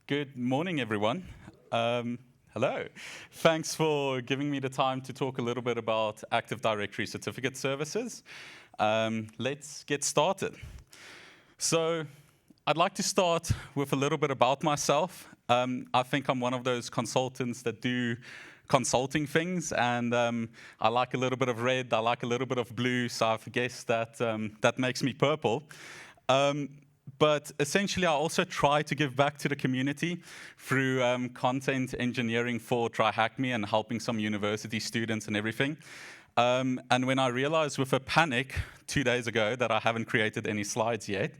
Good morning, everyone. Hello. Thanks for giving me the time to talk a little bit about Active Directory certificate services. Let's get started. So I'd like to start with a little bit about myself. I think I'm one of those consultants that do consulting things, and I like a little bit of red, I like a little bit of blue, so I've guessed that that makes me purple. But essentially, I also try to give back to the community through content engineering for TryHackMe and helping some university students and everything. And when I realized with a panic 2 days ago that I haven't created any slides yet,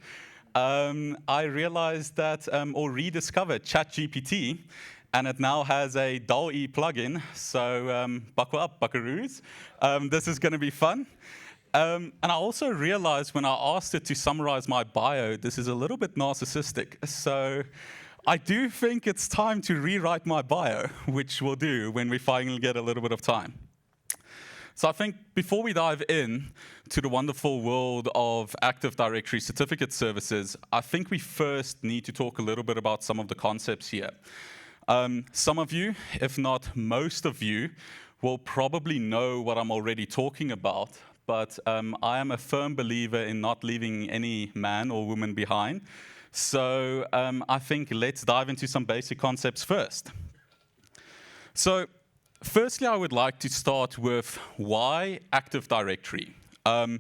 I realized that, or rediscovered ChatGPT, and it now has a DALL-E plugin, so buckle up, buckaroos. This is going to be fun. And I also realized when I asked it to summarize my bio, this is a little bit narcissistic. So I do think it's time to rewrite my bio, which we'll do when we finally get a little bit of time. So I think before we dive in to the wonderful world of Active Directory certificate services, I think we first need to talk a little bit about some of the concepts here. Some of you, if not most of you, will probably know what I'm already talking about, but I am a firm believer in not leaving any man or woman behind. So I think let's dive into some basic concepts first. So firstly, I would like to start with why Active Directory? And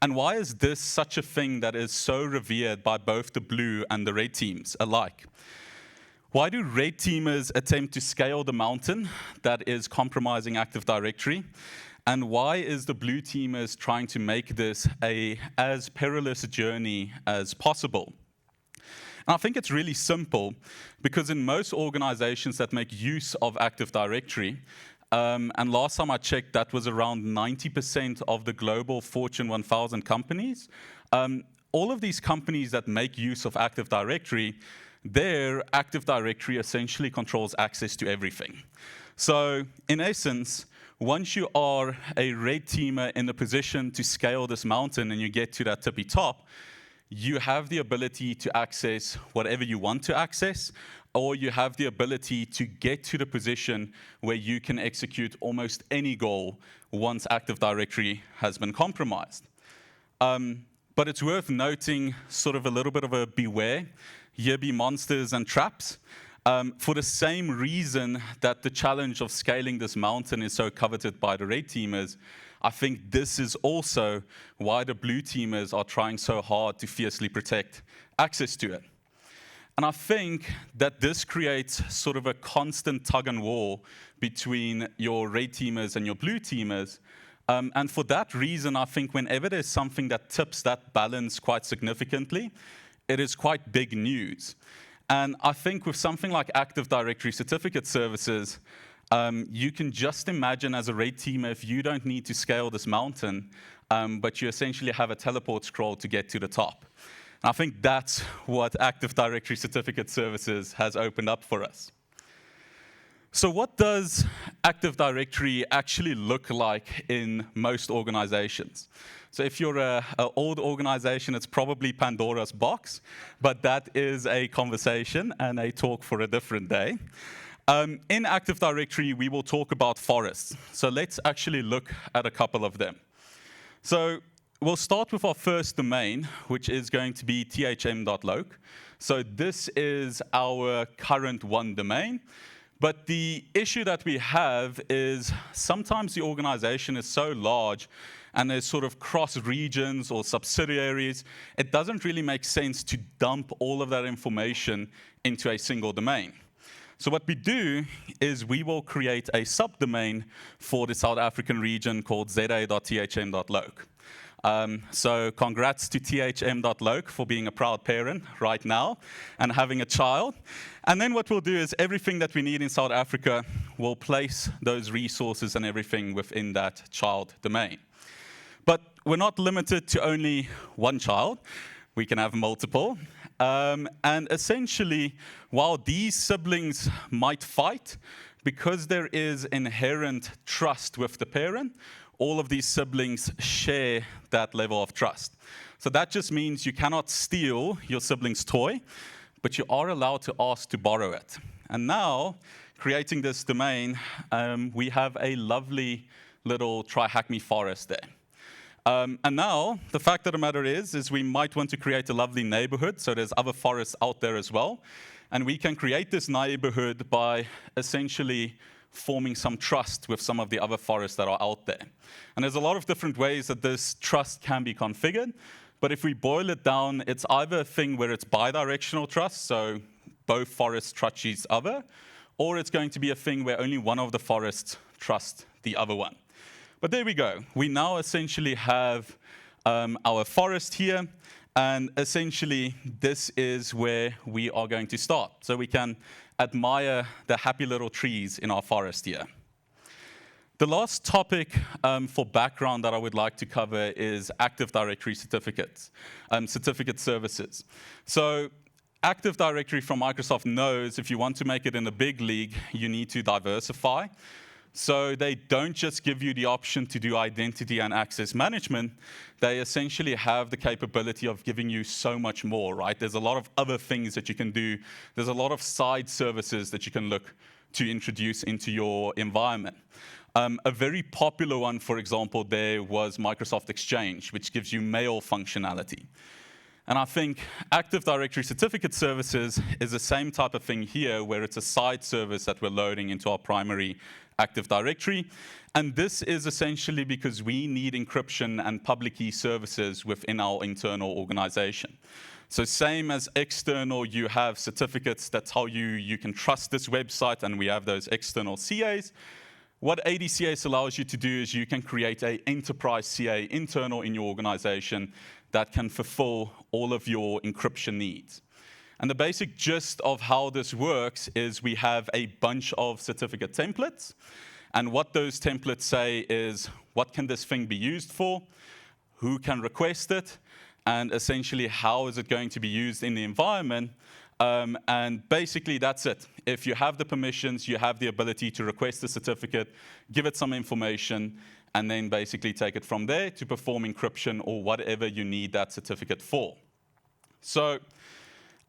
why is this such a thing that is so revered by both the blue and the red teams alike? Why do red teamers attempt to scale the mountain that is compromising Active Directory? And why is the blue teamers trying to make this as perilous a journey as possible? And I think it's really simple, because in most organizations that make use of Active Directory, and last time I checked, that was around 90% of the global Fortune 1000 companies. All of these companies that make use of Active Directory, their Active Directory essentially controls access to everything. So in essence, once you are a red teamer in a position to scale this mountain and you get to that tippy top, you have the ability to access whatever you want to access, or you have the ability to get to the position where you can execute almost any goal once Active Directory has been compromised. But it's worth noting sort of a little bit of a beware. Here be monsters and traps. For the same reason that the challenge of scaling this mountain is so coveted by the red teamers, I think this is also why the blue teamers are trying so hard to fiercely protect access to it. And I think that this creates sort of a constant tug and war between your red teamers and your blue teamers. And for that reason, I think whenever there's something that tips that balance quite significantly, it is quite big news. And I think with something like Active Directory certificate services, you can just imagine as a red teamer, if you don't need to scale this mountain, but you essentially have a teleport scroll to get to the top. And I think that's what Active Directory certificate services has opened up for us. So what does Active Directory actually look like in most organizations? So if you're an old organization, it's probably Pandora's box, but that is a conversation and a talk for a different day. In Active Directory, we will talk about forests. So let's actually look at a couple of them. So we'll start with our first domain, which is going to be thm.loc. So this is our current one domain. But the issue that we have is sometimes the organization is so large and there's sort of cross regions or subsidiaries, it doesn't really make sense to dump all of that information into a single domain. So what we do is we will create a subdomain for the South African region called za.thm.loc. So congrats to thm.loc for being a proud parent right now and having a child. And then what we'll do is everything that we need in South Africa, we'll place those resources and everything within that child domain. But we're not limited to only one child. We can have multiple. And essentially, while these siblings might fight, because there is inherent trust with the parent, all of these siblings share that level of trust. So that just means you cannot steal your sibling's toy, but you are allowed to ask to borrow it. And now, creating this domain, we have a lovely little try-hack-me forest there. And now, the fact of the matter is we might want to create a lovely neighborhood, so there's other forests out there as well. And we can create this neighborhood by essentially forming some trust with some of the other forests that are out there. And there's a lot of different ways that this trust can be configured, but if we boil it down, it's either a thing where it's bidirectional trust, so both forests trust each other, or it's going to be a thing where only one of the forests trusts the other one. But there we go. We now essentially have our forest here, and essentially this is where we are going to start. So we can admire the happy little trees in our forest here. The last topic for background that I would like to cover is Active Directory certificates, certificate services. So Active Directory from Microsoft knows if you want to make it in the big league, you need to diversify. So they don't just give you the option to do identity and access management, they essentially have the capability of giving you so much more, right? There's a lot of other things that you can do. There's a lot of side services that you can look to introduce into your environment. A very popular one, for example, there was Microsoft Exchange, which gives you mail functionality. And I think Active Directory certificate services is the same type of thing here, where it's a side service that we're loading into our primary Active Directory. And this is essentially because we need encryption and public key services within our internal organization. So same as external, you have certificates that tell you you can trust this website, and we have those external CAs. What ADCS allows you to do is you can create an enterprise CA internal in your organization that can fulfill all of your encryption needs. And the basic gist of how this works is we have a bunch of certificate templates. And what those templates say is, what can this thing be used for? Who can request it? And essentially, how is it going to be used in the environment? And basically, that's it. If you have the permissions, you have the ability to request a certificate, give it some information, and then basically take it from there to perform encryption or whatever you need that certificate for. So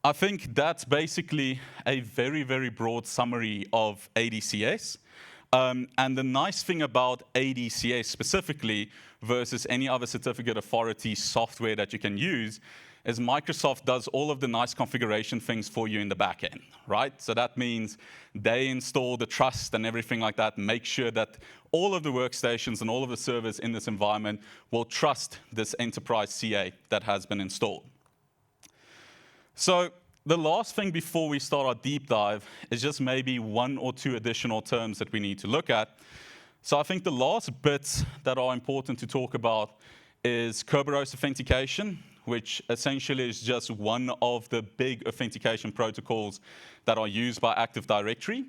I think that's basically a very, very broad summary of ADCS. And the nice thing about ADCS specifically versus any other certificate authority software that you can use is Microsoft does all of the nice configuration things for you in the back end, right? So that means they install the trust and everything like that, make sure that all of the workstations and all of the servers in this environment will trust this enterprise CA that has been installed. So the last thing before we start our deep dive is just maybe one or two additional terms that we need to look at. So I think the last bits that are important to talk about is Kerberos authentication, which essentially is just one of the big authentication protocols that are used by Active Directory.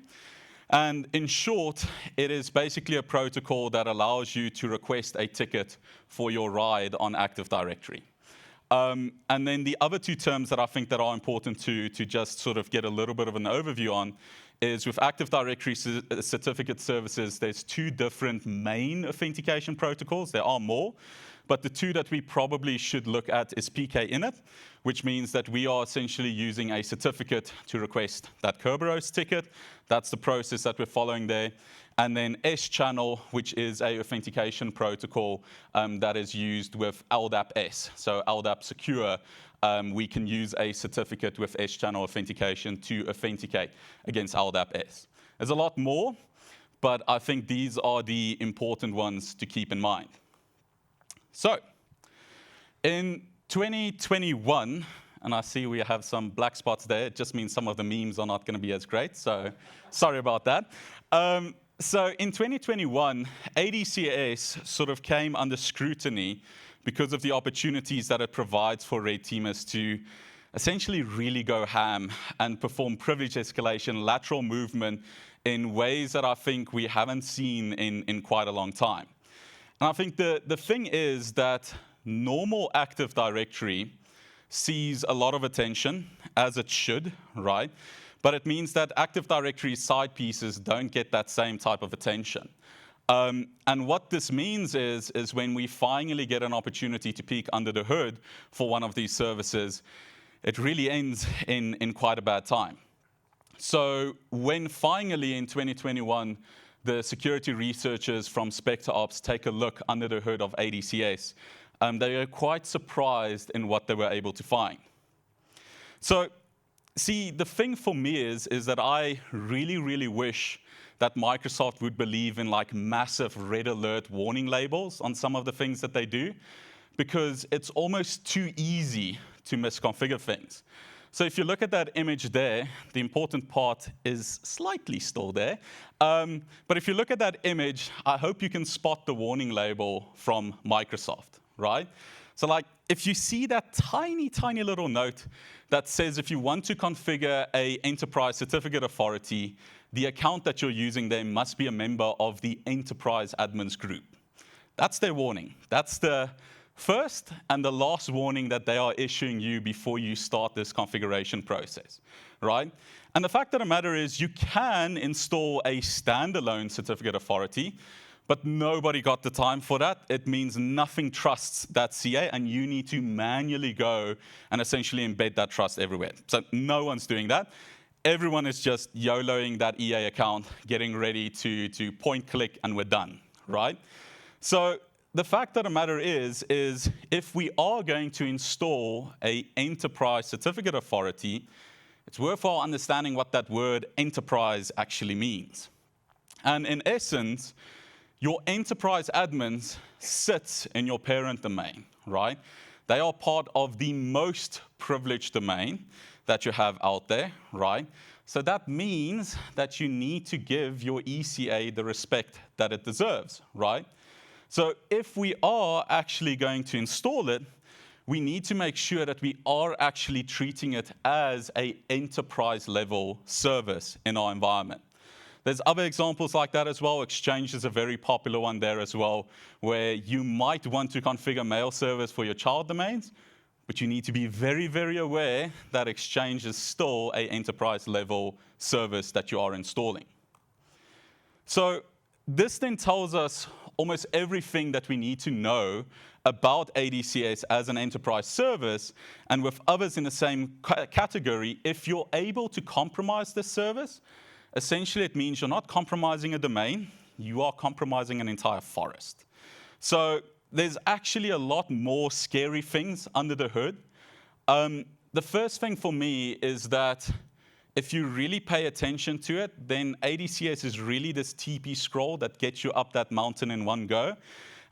And in short, it is basically a protocol that allows you to request a ticket for your ride on Active Directory. And then the other two terms that I think that are important to just sort of get a little bit of an overview on is with Active Directory certificate services, there's two different main authentication protocols. There are more, but the two that we probably should look at is PK-init, which means that we are essentially using a certificate to request that Kerberos ticket. That's the process that we're following there. And then S-channel, which is a authentication protocol that is used with LDAP-S. So LDAP secure, we can use a certificate with S-channel authentication to authenticate against LDAP-S. There's a lot more, but I think these are the important ones to keep in mind. So, in 2021, and I see we have some black spots there, it just means some of the memes are not going to be as great, so sorry about that. So in 2021, ADCS sort of came under scrutiny because of the opportunities that it provides for red teamers to essentially really go ham and perform privilege escalation, lateral movement in ways that I think we haven't seen in quite a long time. And I think the thing is that normal Active Directory sees a lot of attention, as it should, right? But it means that Active Directory side pieces don't get that same type of attention. And what this means is when we finally get an opportunity to peek under the hood for one of these services, it really ends in quite a bad time. So when finally in 2021, the security researchers from Spectre Ops take a look under the hood of ADCS, they were quite surprised in what they were able to find. So, see, the thing for me is that I really, really wish that Microsoft would believe in like massive red alert warning labels on some of the things that they do, because it's almost too easy to misconfigure things. So if you look at that image there, the important part is slightly still there. But if you look at that image, I hope you can spot the warning label from Microsoft, right? So like, if you see that tiny, tiny little note that says if you want to configure a enterprise certificate authority, the account that you're using there must be a member of the enterprise admins group. That's their warning. That's the first and the last warning that they are issuing you before you start this configuration process, right? And the fact of the matter is you can install a standalone certificate authority, but nobody got the time for that. It means nothing trusts that CA, and you need to manually go and essentially embed that trust everywhere. So no one's doing that. Everyone is just YOLOing that EA account, getting ready to point click, and we're done, right? So the fact of the matter is if we are going to install an enterprise certificate authority, it's worthwhile understanding what that word enterprise actually means. And in essence, your enterprise admins sit in your parent domain, right? They are part of the most privileged domain that you have out there, right? So that means that you need to give your ECA the respect that it deserves, right? So if we are actually going to install it, we need to make sure that we are actually treating it as an enterprise level service in our environment. There's other examples like that as well. Exchange is a very popular one there as well, where you might want to configure mail service for your child domains, but you need to be very, very aware that Exchange is still an enterprise level service that you are installing. So this then tells us almost everything that we need to know about ADCS as an enterprise service, and with others in the same category, if you're able to compromise this service, essentially it means you're not compromising a domain, you are compromising an entire forest. So there's actually a lot more scary things under the hood. The first thing for me is that if you really pay attention to it, then ADCS is really this TP scroll that gets you up that mountain in one go.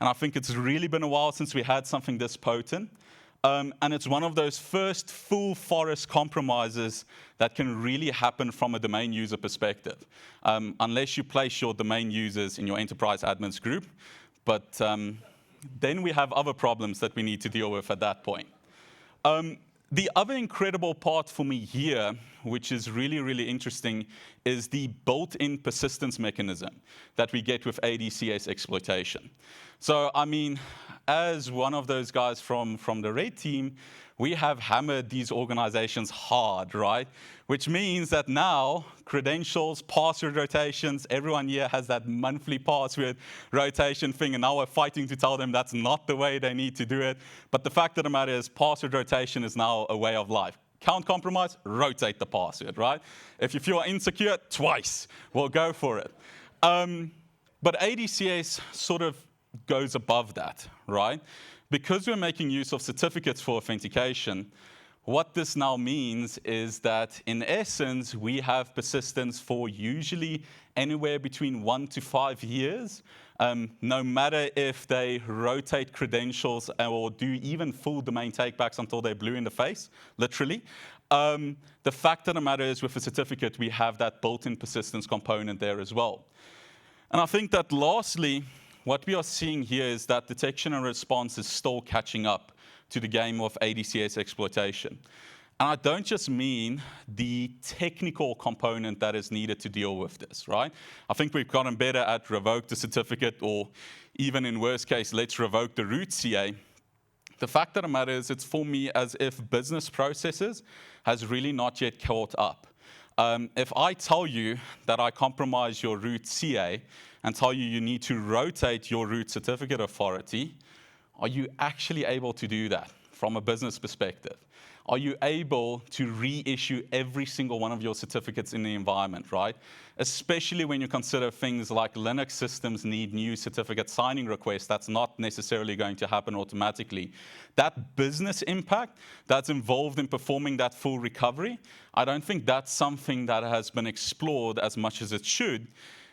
And I think it's really been a while since we had something this potent. And it's one of those first full forest compromises that can really happen from a domain user perspective, unless you place your domain users in your enterprise admins group. But then we have other problems that we need to deal with at that point. The other incredible part for me here, which is really, really interesting, is the built-in persistence mechanism that we get with ADCS exploitation. So, I mean, as one of those guys from the red team, we have hammered these organizations hard, right? Which means that now credentials, password rotations, everyone here has that monthly password rotation thing, and now we're fighting to tell them that's not the way they need to do it. But the fact of the matter is password rotation is now a way of life. Count compromise, rotate the password, right? If you feel insecure, twice, we'll go for it. But ADCS sort of goes above that, right? Because we're making use of certificates for authentication, what this now means is that, in essence, we have persistence for usually anywhere between 1 to 5 years, no matter if they rotate credentials or do even full domain takebacks until they're blue in the face, literally. The fact of the matter is, with a certificate, we have that built-in persistence component there as well. And I think that lastly, what we are seeing here is that detection and response is still catching up to the game of ADCS exploitation. And I don't just mean the technical component that is needed to deal with this, right? I think we've gotten better at revoke the certificate, or even in worst case, let's revoke the root CA. The fact of the matter is, it's for me as if business processes has really not yet caught up. If I tell you that I compromise your root CA and tell you you need to rotate your root certificate authority, are you actually able to do that? from a business perspective? Are you able to reissue every single one of your certificates in the environment, right? Especially when you consider things like Linux systems need new certificate signing requests. That's not necessarily going to happen automatically. That business impact that's involved in performing that full recovery, I don't think that's something that has been explored as much as it should.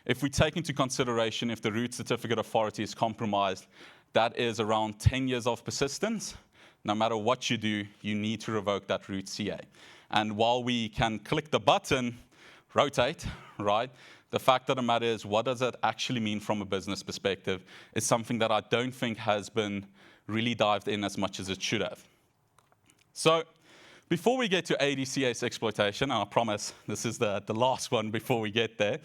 If we take into consideration if the root certificate authority is compromised, that is around 10 years of persistence. No matter what you do, you need to revoke that root CA. And while we can click the button, rotate, right, the fact of the matter is, what does that actually mean from a business perspective is something that I don't think has been really dived in as much as it should have. So before we get to ADCS exploitation, and I promise this is the last one before we get there,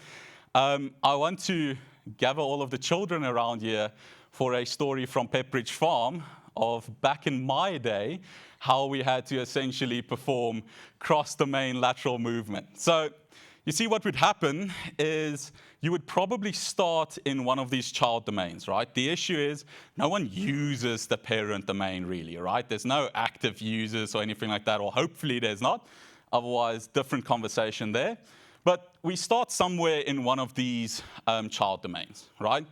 I want to gather all of the children around here for a story from Pepperidge Farm of back in my day, how we had to essentially perform cross-domain lateral movement. So you see what would happen is you would probably start in one of these child domains, right? The issue is no one uses the parent domain really, right? There's no active users or anything like that, or hopefully there's not. Otherwise, different conversation there. But we start somewhere in one of these child domains, right?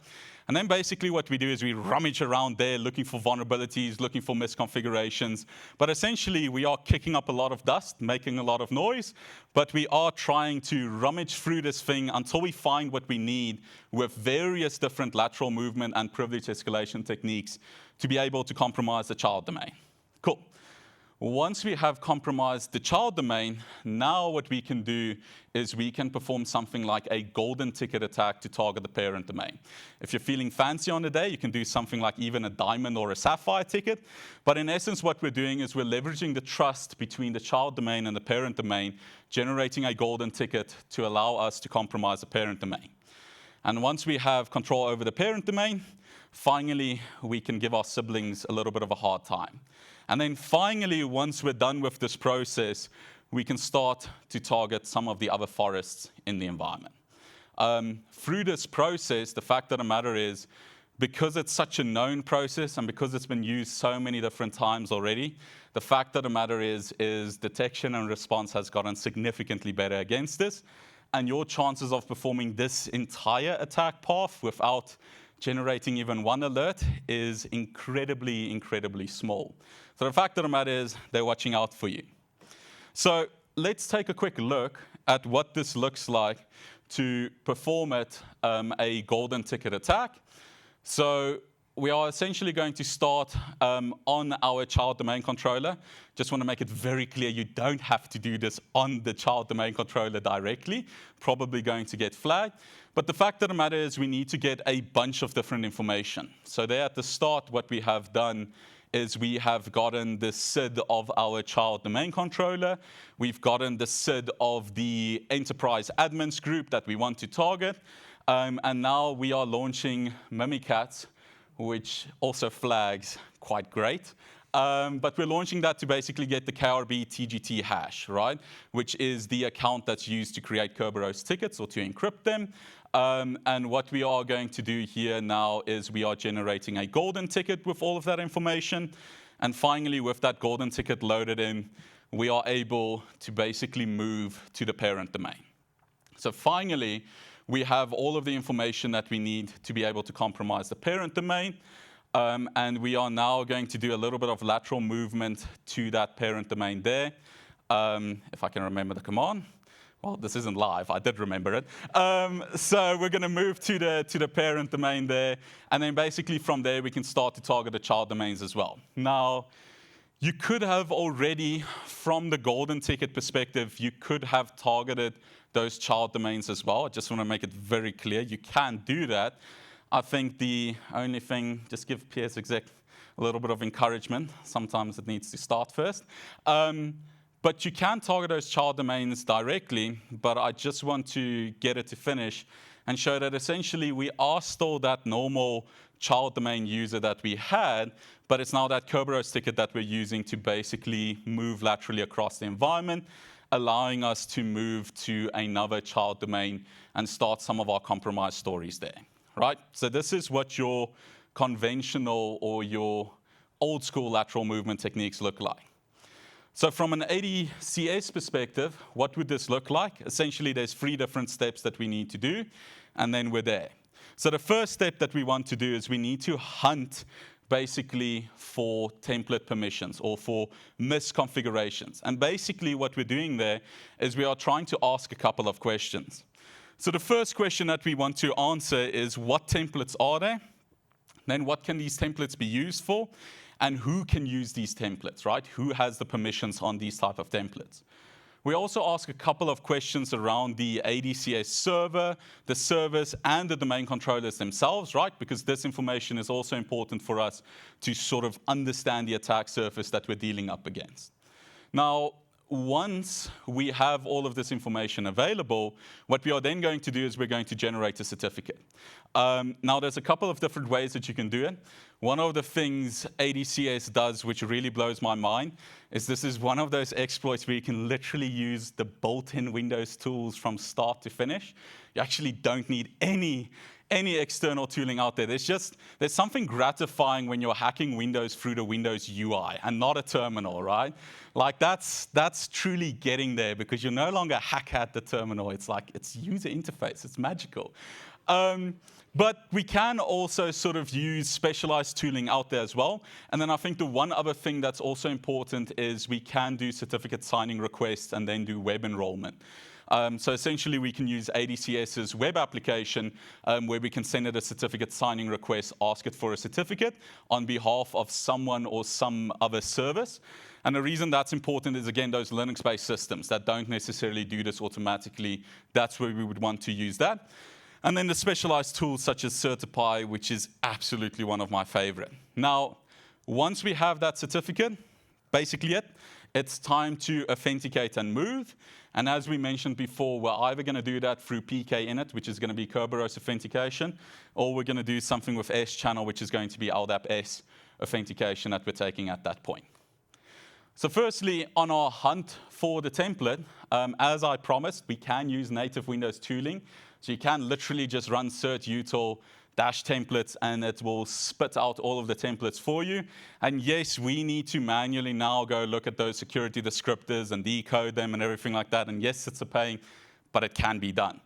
And then basically what we do is we rummage around there looking for vulnerabilities, looking for misconfigurations. But essentially, we are kicking up a lot of dust, making a lot of noise. But we are trying to rummage through this thing until we find what we need with various different lateral movement and privilege escalation techniques to be able to compromise the child domain. Cool. Once we have compromised the child domain, now what we can do is we can perform something like a golden ticket attack to target the parent domain. If you're feeling fancy on the day, you can do something like even a diamond or a sapphire ticket. But in essence, what we're doing is we're leveraging the trust between the child domain and the parent domain, generating a golden ticket to allow us to compromise the parent domain. And once we have control over the parent domain, finally, we can give our siblings a little bit of a hard time. And then finally, once we're done with this process, we can start to target some of the other forests in the environment. Through this process, the fact of the matter is, because it's such a known process and because it's been used so many different times already, the fact of the matter is detection and response has gotten significantly better against this. And your chances of performing this entire attack path without generating even one alert is incredibly, incredibly small. So the fact of the matter is they're watching out for you. So let's take a quick look at what this looks like to perform a golden ticket attack. So we are essentially going to start on our child domain controller. Just want to make it very clear, you don't have to do this on the child domain controller directly. Probably going to get flagged. But the fact of the matter is we need to get a bunch of different information. So there at the start, what we have done is we have gotten the SID of our child domain controller. We've gotten the SID of the enterprise admins group that we want to target. And now we are launching Mimikatz, which also flags quite great. But we're launching that to basically get the KRB TGT hash, right? Which is the account that's used to create Kerberos tickets or to encrypt them. And what we are going to do here now is we are generating a golden ticket with all of that information. And finally, with that golden ticket loaded in, we are able to basically move to the parent domain. So finally, we have all of the information that we need to be able to compromise the parent domain. And we are now going to do a little bit of lateral movement to that parent domain there. If I can remember the command. Well, this isn't live. I did remember it. So we're going to move to the parent domain there. And then basically from there, we can start to target the child domains as well. Now, you could have already, from the golden ticket perspective, you could have targeted those child domains as well. I just want to make it very clear. You can do that. I think the only thing, just give PS exec a little bit of encouragement. Sometimes it needs to start first. But you can target those child domains directly, but I just want to get it to finish and show that essentially we are still that normal child domain user that we had, but it's now that Kerberos ticket that we're using to basically move laterally across the environment, allowing us to move to another child domain and start some of our compromise stories there, right? So this is what your conventional or your old school lateral movement techniques look like? So from an ADCS perspective, what would this look like? Essentially, there's 3 different steps that we need to do, and then we're there. So the first step that we want to do is we need to hunt basically for template permissions or for misconfigurations. And basically what we're doing there is we are trying to ask a couple of questions. So the first question that we want to answer is, what templates are there? Then what can these templates be used for? And who can use these templates, right? Who has the permissions on these type of templates? We also ask a couple of questions around the ADCS server, the servers, and the domain controllers themselves, right? Because this information is also important for us to sort of understand the attack surface that we're dealing up against. Now, once we have all of this information available, what we are then going to do is we're going to generate a certificate. Now, there's a couple of different ways that you can do it. One of the things ADCS does, which really blows my mind, is this is one of those exploits where you can literally use the built-in Windows tools from start to finish. You actually don't need any external tooling out there. There's something gratifying when you're hacking Windows through the Windows UI and not a terminal, right? Like that's truly getting there, because you no longer hack at the terminal. It's like, it's user interface, it's magical. But we can also sort of use specialized tooling out there as well. And then I think the one other thing that's also important is we can do certificate signing requests and then do web enrollment. So essentially, we can use ADCS's web application where we can send it a certificate signing request, ask it for a certificate on behalf of someone or some other service. And the reason that's important is, again, those Linux-based systems that don't necessarily do this automatically. That's where we would want to use that. And then the specialized tools such as Certify, which is absolutely one of my favorite. Now, once we have that certificate, basically it's time to authenticate and move. And as we mentioned before, we're either going to do that through PKInit, which is going to be Kerberos authentication, or we're going to do something with S-channel, which is going to be LDAP-S authentication that we're taking at that point. So firstly, on our hunt for the template, as I promised, we can use native Windows tooling. So you can literally just run cert util -templates, and it will spit out all of the templates for you. And yes, we need to manually now go look at those security descriptors and decode them and everything like that. And yes, it's a pain, but it can be done.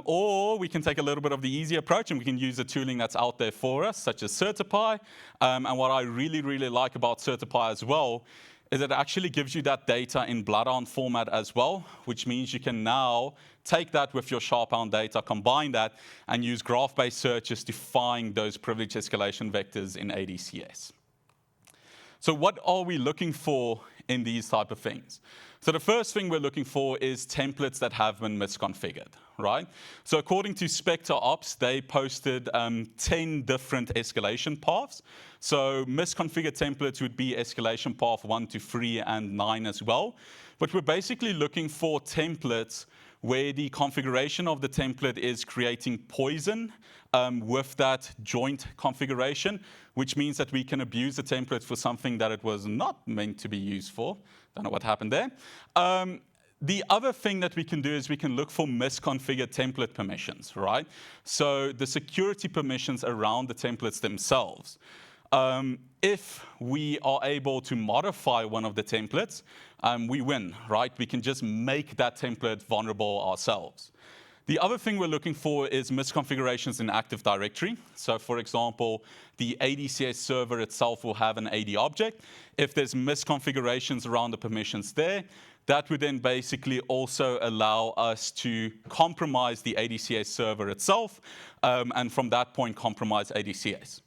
Or we can take a little bit of the easy approach, and we can use the tooling that's out there for us, such as Certify. And what I really, really like about Certify as well is it actually gives you that data in Bloodhound format as well, which means you can now take that with your Sharphound data, combine that, and use graph-based searches to find those privilege escalation vectors in ADCS. So what are we looking for in these type of things? So the first thing we're looking for is templates that have been misconfigured, right? So according to Spectre Ops, they posted 10 different escalation paths. So misconfigured templates would be escalation path 1 to 3 and 9 as well. But we're basically looking for templates where the configuration of the template is creating poison with that joint configuration, which means that we can abuse the template for something that it was not meant to be used for. Don't know what happened there. The other thing that we can do is we can look for misconfigured template permissions, right? So the security permissions around the templates themselves. If we are able to modify one of the templates, we win, right? We can just make that template vulnerable ourselves. The other thing we're looking for is misconfigurations in Active Directory. So for example, the ADCS server itself will have an AD object. If there's misconfigurations around the permissions there, that would then basically also allow us to compromise the ADCS server itself, and from that point, compromise ADCS.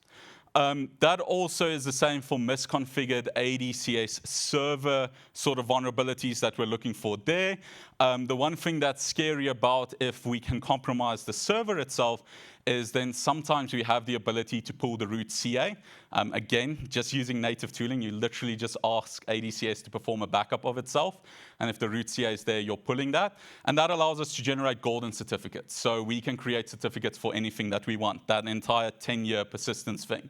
That also is the same for misconfigured ADCS server sort of vulnerabilities that we're looking for there. The one thing that's scary about if we can compromise the server itself is then sometimes we have the ability to pull the root CA. Again, just using native tooling, you literally just ask ADCS to perform a backup of itself. And if the root CA is there, you're pulling that. And that allows us to generate golden certificates. So we can create certificates for anything that we want, that entire 10-year persistence thing.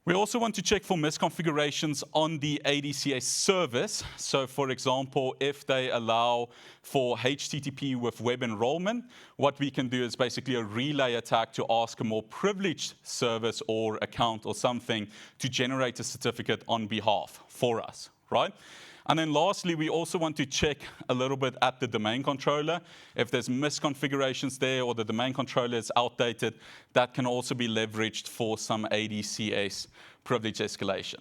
We also want to check for misconfigurations on the ADCA service. So for example, if they allow for HTTP with web enrollment, what we can do is basically a relay attack to ask a more privileged service or account or something to generate a certificate on behalf for us, right? And then lastly, we also want to check a little bit at the domain controller. If there's misconfigurations there or the domain controller is outdated, that can also be leveraged for some ADCS privilege escalation.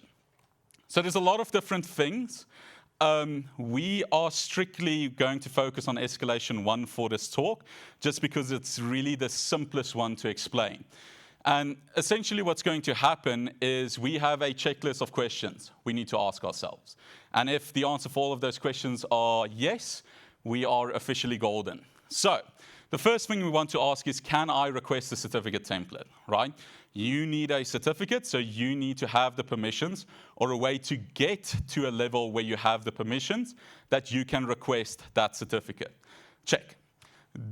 So there's a lot of different things. We are strictly going to focus on escalation 1 for this talk, just because it's really the simplest one to explain. And essentially what's going to happen is we have a checklist of questions we need to ask ourselves. And if the answer for all of those questions are yes, we are officially golden. So the first thing we want to ask is, can I request a certificate template, right? You need a certificate, so you need to have the permissions or a way to get to a level where you have the permissions that you can request that certificate. Check.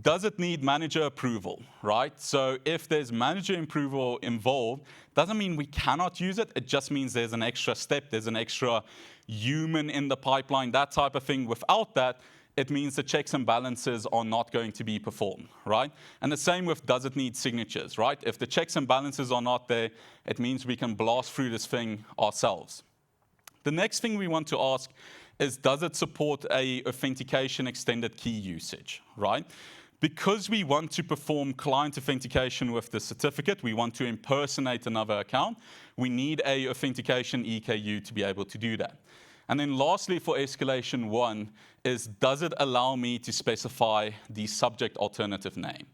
Does it need manager approval, right? So if there's manager approval involved, doesn't mean we cannot use it. It just means there's an extra step, there's an extra human in the pipeline, that type of thing. Without that, it means the checks and balances are not going to be performed, right? And the same with, does it need signatures, right? If the checks and balances are not there, it means we can blast through this thing ourselves. The next thing we want to ask is, does it support a authentication extended key usage, right? Because we want to perform client authentication with the certificate, we want to impersonate another account, we need a authentication EKU to be able to do that. And then lastly, for escalation 1 is, does it allow me to specify the subject alternative name,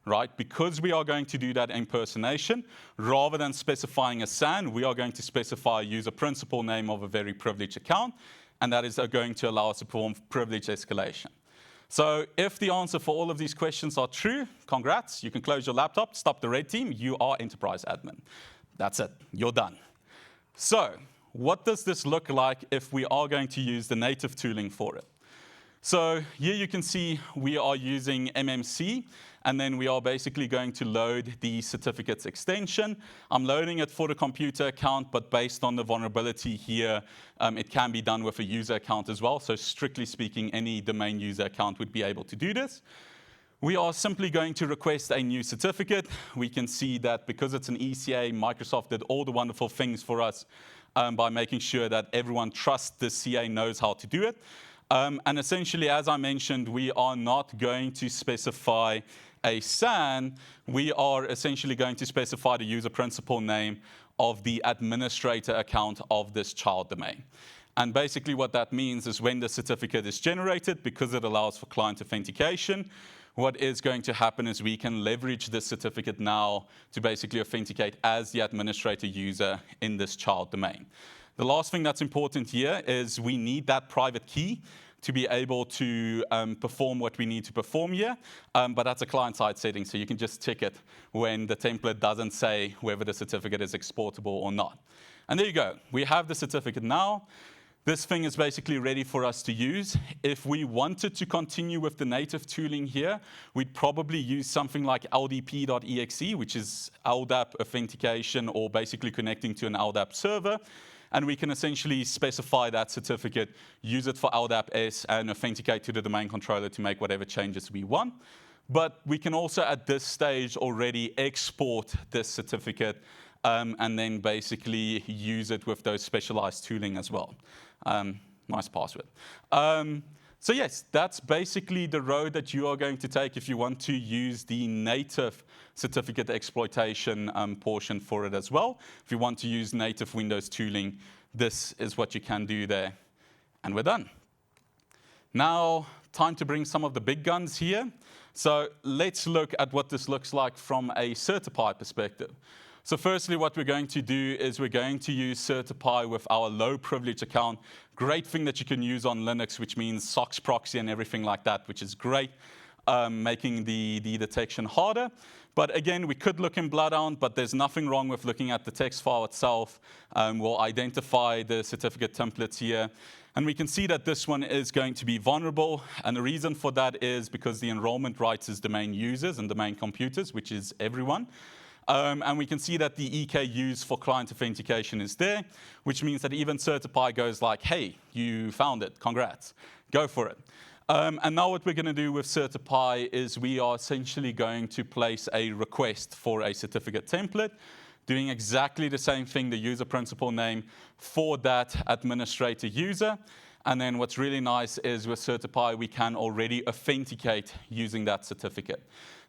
right? Because we are going to do that impersonation, rather than specifying a SAN, we are going to specify a user principal name of a very privileged account, and that is going to allow us to perform privilege escalation. So if the answer for all of these questions are true, congrats, you can close your laptop, stop the red team, you are enterprise admin. That's it, you're done. So what does this look like if we are going to use the native tooling for it? So here you can see we are using MMC, and then we are basically going to load the certificates extension. I'm loading it for the computer account, but based on the vulnerability here, it can be done with a user account as well. So strictly speaking, any domain user account would be able to do this. We are simply going to request a new certificate. We can see that because it's an ECA, Microsoft did all the wonderful things for us by making sure that everyone trusts the CA knows how to do it. And essentially, as I mentioned, we are not going to specify a SAN. We are essentially going to specify the user principal name of the administrator account of this child domain. And basically what that means is when the certificate is generated, because it allows for client authentication, what is going to happen is we can leverage this certificate now to basically authenticate as the administrator user in this child domain. The last thing that's important here is we need that private key to be able to perform what we need to perform here, but that's a client-side setting, so you can just tick it when the template doesn't say whether the certificate is exportable or not. And there you go. We have the certificate now. This thing is basically ready for us to use. If we wanted to continue with the native tooling here, we'd probably use something like ldp.exe, which is LDAP authentication, or basically connecting to an LDAP server. And we can essentially specify that certificate, use it for LDAP-S, and authenticate to the domain controller to make whatever changes we want. But we can also, at this stage, already export this certificate and then basically use it with those specialized tooling as well. Nice password. So yes, that's basically the road that you are going to take if you want to use the native certificate exploitation portion for it as well. If you want to use native Windows tooling, this is what you can do there. And we're done. Now, time to bring some of the big guns here. So let's look at what this looks like from a Certipy perspective. So firstly, what we're going to do is we're going to use Certipy with our low privilege account. Great thing that you can use on Linux, which means SOX proxy and everything like that, which is great, making the detection harder. But again, we could look in Bloodhound, but there's nothing wrong with looking at the text file itself. We'll identify the certificate templates here. And we can see that this one is going to be vulnerable. And the reason for that is because the enrollment rights is domain users and domain computers, which is everyone. And we can see that the EK used for client authentication is there, which means that even Certify goes like, hey, you found it, congrats, go for it. And now what we're going to do with Certify is we are essentially going to place a request for a certificate template, doing exactly the same thing, the user principal name for that administrator user. And then what's really nice is with Certify, we can already authenticate using that certificate.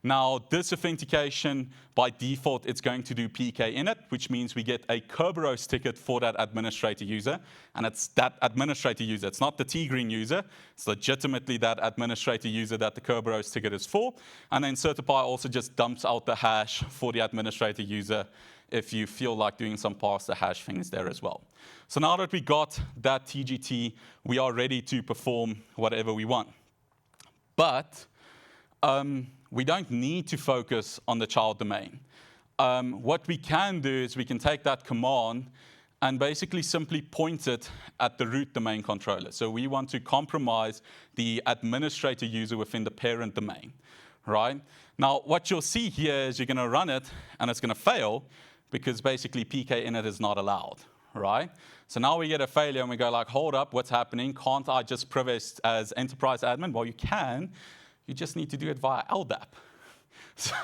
Now, this authentication, by default, it's going to do PK init, which means we get a Kerberos ticket for that administrator user. And it's that administrator user. It's not the T-Green user. It's legitimately that administrator user that the Kerberos ticket is for. And then Certify also just dumps out the hash for the administrator user if you feel like doing some parse the hash things there as well. So now that we got that TGT, we are ready to perform whatever we want. But we don't need to focus on the child domain. What we can do is we can take that command and basically simply point it at the root domain controller. So we want to compromise the administrator user within the parent domain, right? Now, what you'll see here is you're going to run it, and it's going to fail because basically PK init is not allowed, right? So now we get a failure, and we go like, hold up, what's happening? Can't I just privilege as enterprise admin? Well, you can. You just need to do it via LDAP. So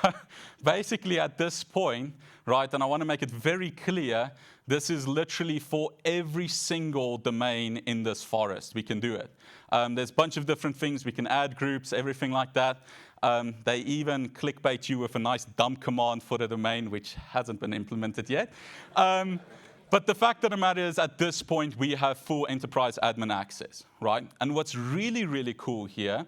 basically at this point, right, and I want to make it very clear, this is literally for every single domain in this forest. We can do it. There's a bunch of different things. We can add groups, everything like that. They even clickbait you with a nice dump command for the domain, which hasn't been implemented yet. But the fact of the matter is, at this point, we have full enterprise admin access, right? And what's really, really cool here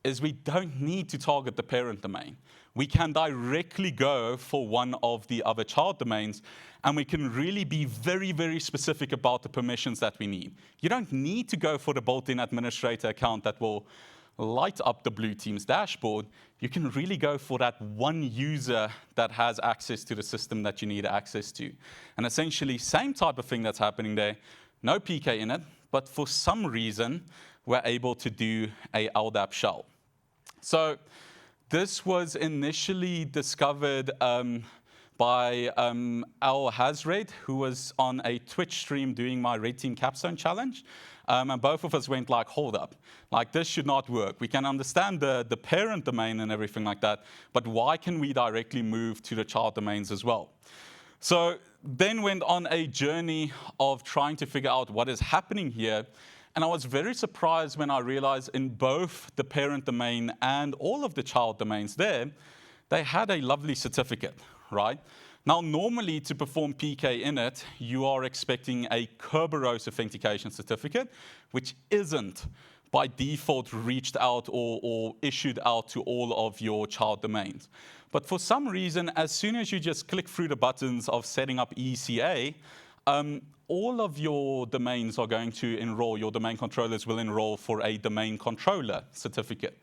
is we don't need to target the parent domain. We can directly go for one of the other child domains, and we can really be very, very specific about the permissions that we need. You don't need to go for the built-in administrator account that will light up the blue team's dashboard. You can really go for that one user that has access to the system that you need access to. And essentially, same type of thing that's happening there, no PK in it, but for some reason, we're able to do a LDAP shell. So this was initially discovered by Al Hazred, who was on a Twitch stream doing my Red Team Capstone challenge. And both of us went like, hold up, like this should not work. We can understand the parent domain and everything like that, but why can we directly move to the child domains as well? So then went on a journey of trying to figure out what is happening here. And I was very surprised when I realized in both the parent domain and all of the child domains there, they had a lovely certificate, right? Now, normally to perform PK init, you are expecting a Kerberos authentication certificate, which isn't by default reached out or issued out to all of your child domains. But for some reason, as soon as you just click through the buttons of setting up ECA, all of your domains are going to enroll, your domain controllers will enroll for a domain controller certificate.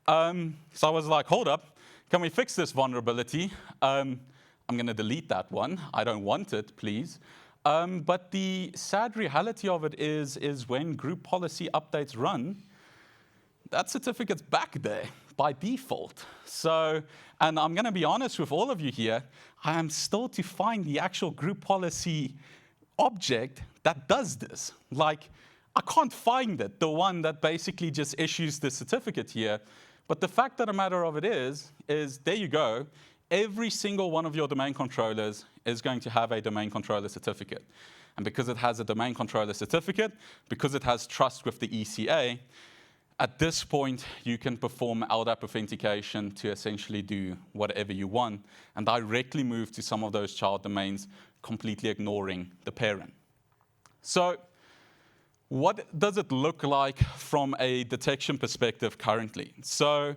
So I was like, hold up, can we fix this vulnerability? I'm going to delete that one. I don't want it, please. But the sad reality of it is when group policy updates run, that certificate's back there by default. So, and I'm going to be honest with all of you here, I am still to find the actual group policy object that does this. Like, I can't find it, the one that basically just issues the certificate here. But the fact of the matter of it is there you go. Every single one of your domain controllers is going to have a domain controller certificate. And because it has a domain controller certificate, because it has trust with the ECA, at this point, you can perform LDAP authentication to essentially do whatever you want and directly move to some of those child domains, completely ignoring the parent. So what does it look like from a detection perspective currently? So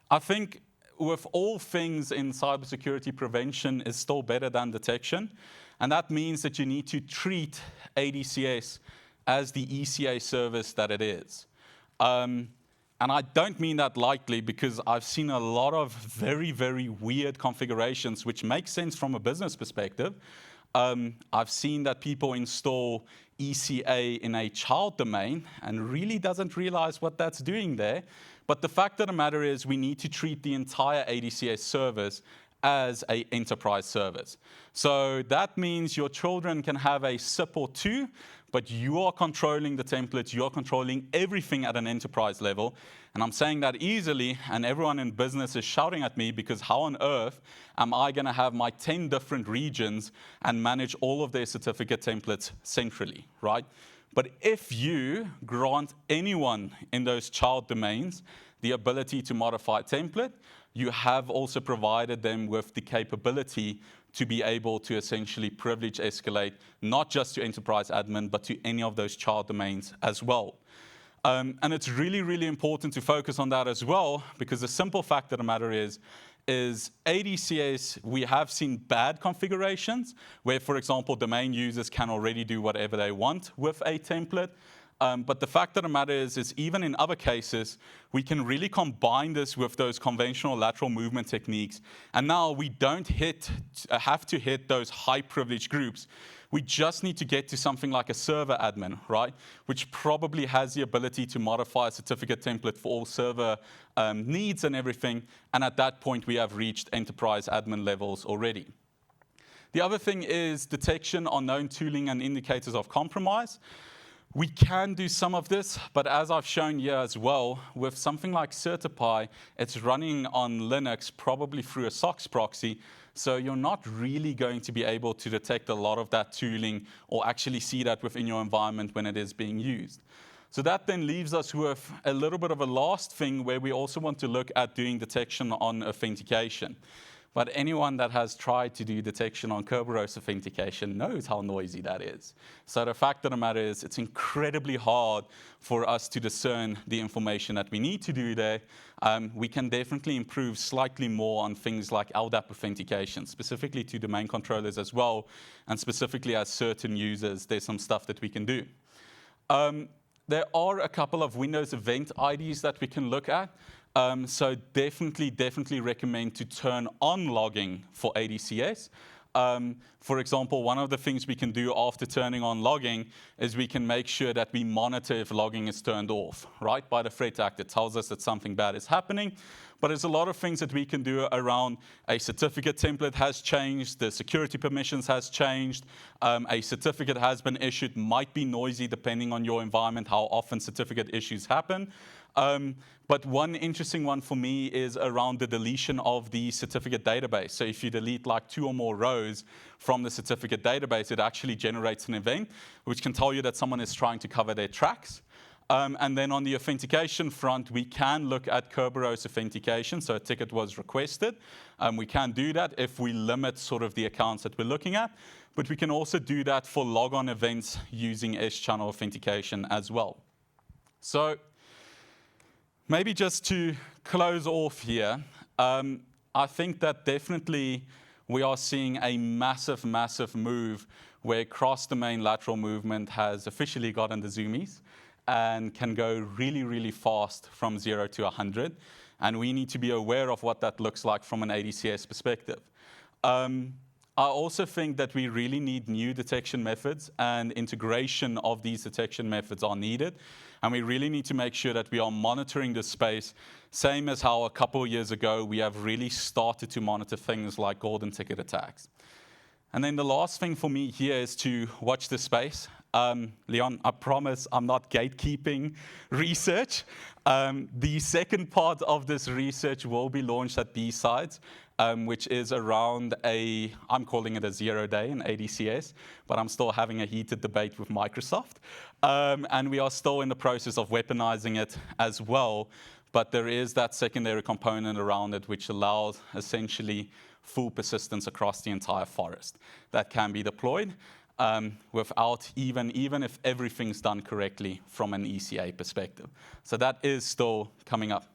I think with all things in cybersecurity, prevention is still better than detection. And that means that you need to treat ADCS as the ECA service that it is. And I don't mean that lightly because I've seen a lot of very, very weird configurations, which make sense from a business perspective. I've seen that people install ECA in a child domain and really doesn't realize what that's doing there. But the fact of the matter is we need to treat the entire ADCS service as an enterprise service. So that means your children can have a SIP or two, but you are controlling the templates, you are controlling everything at an enterprise level. And I'm saying that easily, and everyone in business is shouting at me because how on earth am I going to have my 10 different regions and manage all of their certificate templates centrally, right? But if you grant anyone in those child domains the ability to modify a template, you have also provided them with the capability to be able to essentially privilege escalate, not just to enterprise admin, but to any of those child domains as well. And it's really, really important to focus on that as well, because the simple fact of the matter is ADCS, we have seen bad configurations where, for example, domain users can already do whatever they want with a template. But the fact of the matter is even in other cases, we can really combine this with those conventional lateral movement techniques. And now we don't have to hit those high privilege groups. We just need to get to something like a server admin, right? Which probably has the ability to modify a certificate template for all server needs and everything. And at that point, we have reached enterprise admin levels already. The other thing is detection on known tooling and indicators of compromise. We can do some of this, but as I've shown here as well, with something like Certify, it's running on Linux, probably through a SOX proxy, so you're not really going to be able to detect a lot of that tooling or actually see that within your environment when it is being used. So that then leaves us with a little bit of a last thing where we also want to look at doing detection on authentication. But anyone that has tried to do detection on Kerberos authentication knows how noisy that is. So the fact of the matter is it's incredibly hard for us to discern the information that we need to do there. We can definitely improve slightly more on things like LDAP authentication, specifically to domain controllers as well, and specifically as certain users, there's some stuff that we can do. There are a couple of Windows event IDs that we can look at. So definitely recommend to turn on logging for ADCS. For example, one of the things we can do after turning on logging is we can make sure that we monitor if logging is turned off, right? By the threat act, it tells us that something bad is happening. But there's a lot of things that we can do around a certificate template has changed, the security permissions has changed, a certificate has been issued, might be noisy depending on your environment, how often certificate issues happen. But one interesting one for me is around the deletion of the certificate database. So if you delete like 2 or more rows from the certificate database, it actually generates an event which can tell you that someone is trying to cover their tracks. And then on the authentication front, we can look at Kerberos authentication. So a ticket was requested. We can do that if we limit sort of the accounts that we're looking at. But we can also do that for logon events using S-channel authentication as well. So maybe just to close off here, I think that definitely we are seeing a massive move where cross-domain lateral movement has officially gotten the zoomies and can go really fast from 0 to 100. And we need to be aware of what that looks like from an ADCS perspective. I also think that we really need new detection methods, and integration of these detection methods are needed. And we really need to make sure that we are monitoring this space, same as how a couple of years ago we have really started to monitor things like golden ticket attacks. And then the last thing for me here is to watch this space. Leon, I promise I'm not gatekeeping research. The second part of this research will be launched at B-Sides, which is around I'm calling it a 0 day in ADCS, but I'm still having a heated debate with Microsoft. And we are still in the process of weaponizing it as well. But there is that secondary component around it, which allows essentially full persistence across the entire forest that can be deployed without even if everything's done correctly from an ECA perspective. So that is still coming up.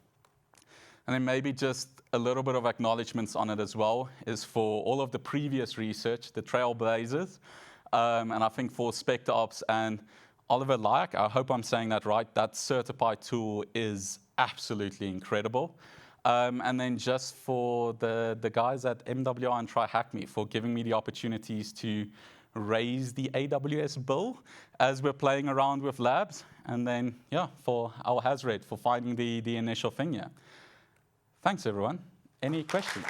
And then maybe just a little bit of acknowledgements on it as well is for all of the previous research, the trailblazers, and I think for Spectre Ops and Oliver Lyak, I hope I'm saying that right, that certified tool is absolutely incredible. And then just for the guys at MWI and TryHackMe for giving me the opportunities to raise the AWS bill as we're playing around with labs. And then, yeah, for our Hazred for finding the initial thing here. Thanks, everyone. Any questions?